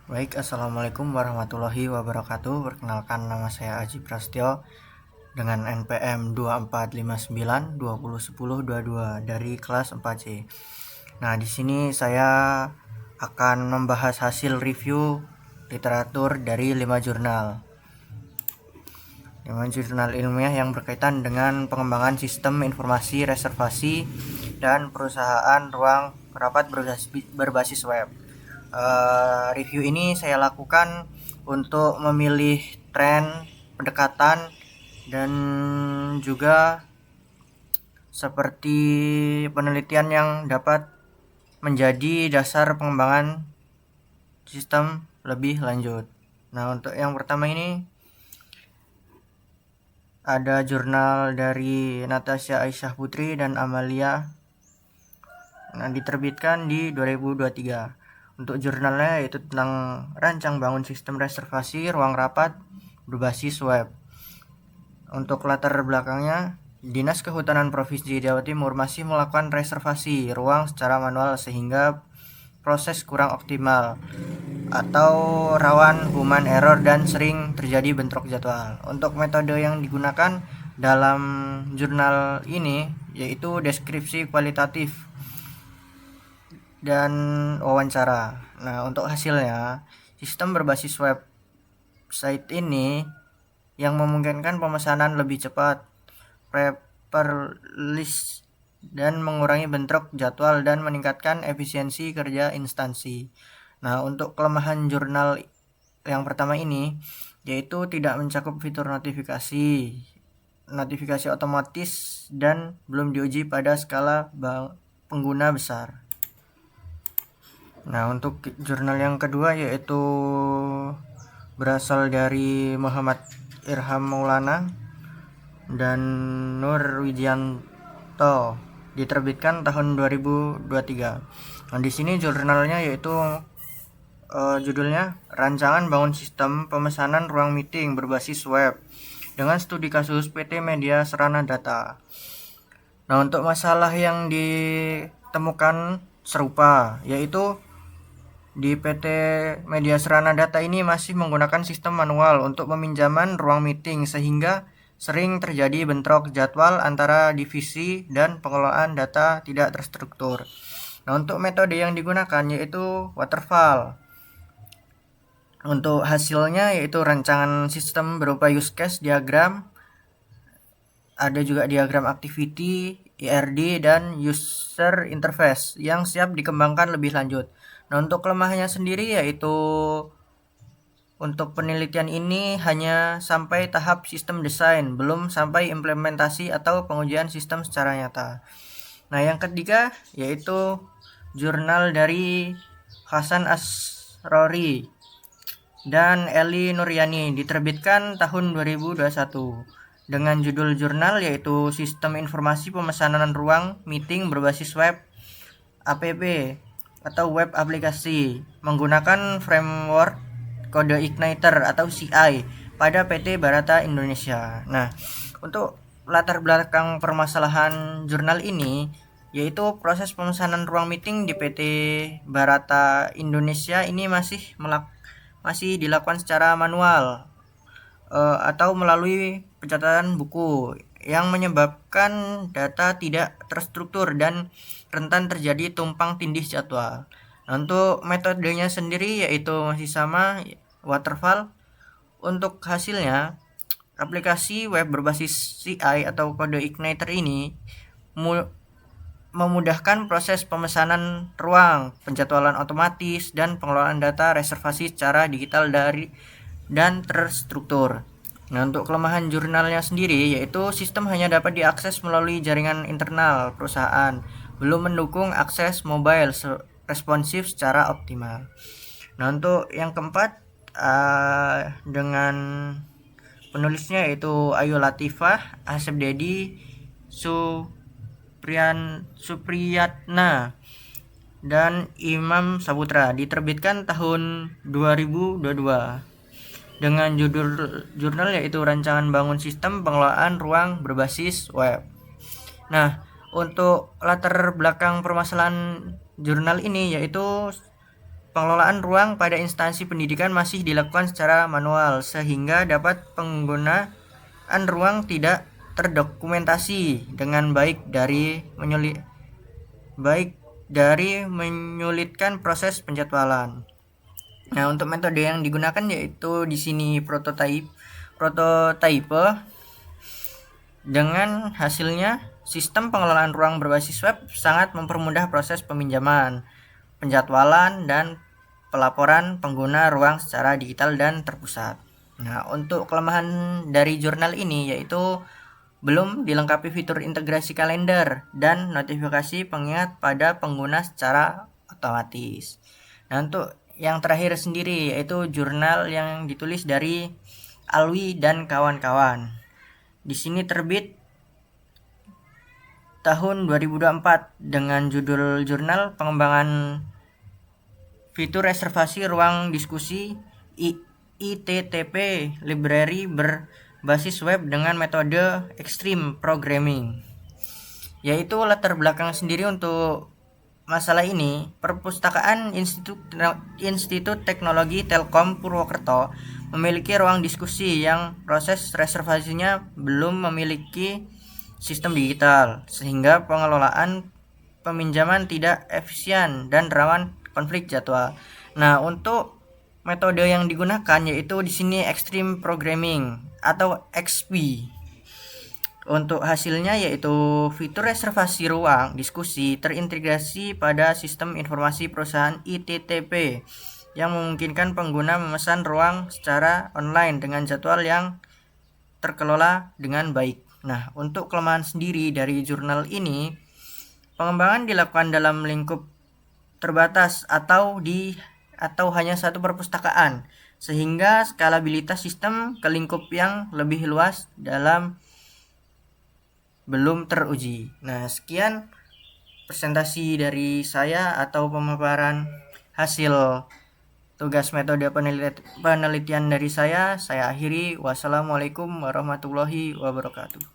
Baik, assalamualaikum warahmatullahi wabarakatuh. Perkenalkan, nama saya Aji Prasetyo dengan NPM 2459201022 dari kelas 4C. Nah, di sini saya akan membahas hasil review literatur dari 5 jurnal. 5 jurnal ilmiah yang berkaitan dengan pengembangan sistem informasi reservasi dan perusahaan ruang rapat berbasis web. Review ini saya lakukan untuk memilih tren, pendekatan, dan juga seperti penelitian yang dapat menjadi dasar pengembangan sistem lebih lanjut. Nah, untuk yang pertama ini ada jurnal dari Natasha Aisyah Putri dan Amalia. Nah, diterbitkan di 2023. Untuk jurnalnya yaitu tentang rancang bangun sistem reservasi ruang rapat berbasis web. Untuk latar belakangnya, Dinas Kehutanan Provinsi Jawa Timur masih melakukan reservasi ruang secara manual sehingga proses kurang optimal atau rawan human error dan sering terjadi bentrok jadwal. Untuk metode yang digunakan dalam jurnal ini yaitu deskripsi kualitatif dan wawancara. Nah, untuk hasilnya, sistem berbasis website ini yang memungkinkan pemesanan lebih cepat, paperless, dan mengurangi bentrok jadwal dan meningkatkan efisiensi kerja instansi. Nah, untuk kelemahan jurnal yang pertama ini yaitu tidak mencakup fitur notifikasi otomatis dan belum diuji pada skala pengguna besar. Nah, untuk jurnal yang kedua yaitu berasal dari Muhammad Irham Maulana dan Nur Widianto, diterbitkan tahun 2023. Nah, di sini jurnalnya yaitu judulnya Rancangan Bangun Sistem Pemesanan Ruang Meeting Berbasis Web dengan Studi Kasus PT Media Serana Data. Nah, untuk masalah yang ditemukan serupa yaitu di PT Media Serana Data ini masih menggunakan sistem manual untuk peminjaman ruang meeting sehingga sering terjadi bentrok jadwal antara divisi dan pengelolaan data tidak terstruktur. Nah, untuk metode yang digunakan yaitu waterfall. Untuk hasilnya yaitu rancangan sistem berupa use case diagram, ada juga diagram activity, IRD, dan user interface yang siap dikembangkan lebih lanjut. Nah, untuk kelemahannya sendiri yaitu untuk penelitian ini hanya sampai tahap sistem desain, belum sampai implementasi atau pengujian sistem secara nyata. Nah, yang ketiga yaitu jurnal dari Hasan Asrori dan Eli Nuryani, diterbitkan tahun 2021 dengan judul jurnal yaitu Sistem Informasi Pemesanan Ruang Meeting Berbasis Web APP atau web aplikasi menggunakan framework kode Igniter atau CI pada PT Barata Indonesia. Nah, untuk latar belakang permasalahan jurnal ini yaitu proses pemesanan ruang meeting di PT Barata Indonesia ini masih dilakukan secara manual atau melalui pencatatan buku yang menyebabkan data tidak terstruktur dan rentan terjadi tumpang tindih jadwal. Nah, untuk metodenya sendiri yaitu masih sama, waterfall. Untuk hasilnya, aplikasi web berbasis CI atau kode Igniter ini memudahkan proses pemesanan ruang, penjadwalan otomatis, dan pengelolaan data reservasi secara digital dan terstruktur. Nah, untuk kelemahan jurnalnya sendiri yaitu sistem hanya dapat diakses melalui jaringan internal perusahaan, belum mendukung akses mobile responsif secara optimal. Nah, untuk yang keempat dengan penulisnya yaitu Ayu Latifah, Asep Dedi, Supriyatna, dan Imam Saputra, diterbitkan tahun 2022 dengan jurnal yaitu Rancangan Bangun Sistem Pengelolaan Ruang Berbasis Web. Nah, untuk latar belakang permasalahan jurnal ini yaitu pengelolaan ruang pada instansi pendidikan masih dilakukan secara manual, sehingga dapat penggunaan ruang tidak terdokumentasi dengan baik dari menyulitkan proses penjadwalan. Nah, untuk metode yang digunakan yaitu di sini prototype. Dengan hasilnya, sistem pengelolaan ruang berbasis web sangat mempermudah proses peminjaman, penjadwalan, dan pelaporan pengguna ruang secara digital dan terpusat. Nah, untuk kelemahan dari jurnal ini yaitu belum dilengkapi fitur integrasi kalender dan notifikasi pengingat pada pengguna secara otomatis. Nah, untuk yang terakhir sendiri yaitu jurnal yang ditulis dari Alwi dan kawan-kawan. Di sini terbit tahun 2024 dengan judul Jurnal Pengembangan Fitur Reservasi Ruang Diskusi ITTP Library berbasis web dengan metode Extreme Programming. Yaitu latar belakang sendiri untuk masalah ini, Perpustakaan Institut Teknologi Telkom Purwokerto memiliki ruang diskusi yang proses reservasinya belum memiliki sistem digital, sehingga pengelolaan peminjaman tidak efisien dan rawan konflik jadwal. Nah, untuk metode yang digunakan yaitu di sini Extreme Programming atau XP. Untuk hasilnya yaitu fitur reservasi ruang diskusi terintegrasi pada sistem informasi perusahaan ITTP yang memungkinkan pengguna memesan ruang secara online dengan jadwal yang terkelola dengan baik. Nah, untuk kelemahan sendiri dari jurnal ini, pengembangan dilakukan dalam lingkup terbatas atau hanya satu perpustakaan, sehingga skalabilitas sistem ke lingkup yang lebih luas belum teruji. Nah, sekian presentasi dari saya atau pemaparan hasil tugas metode penelitian dari saya. Saya akhiri. Wassalamualaikum warahmatullahi wabarakatuh.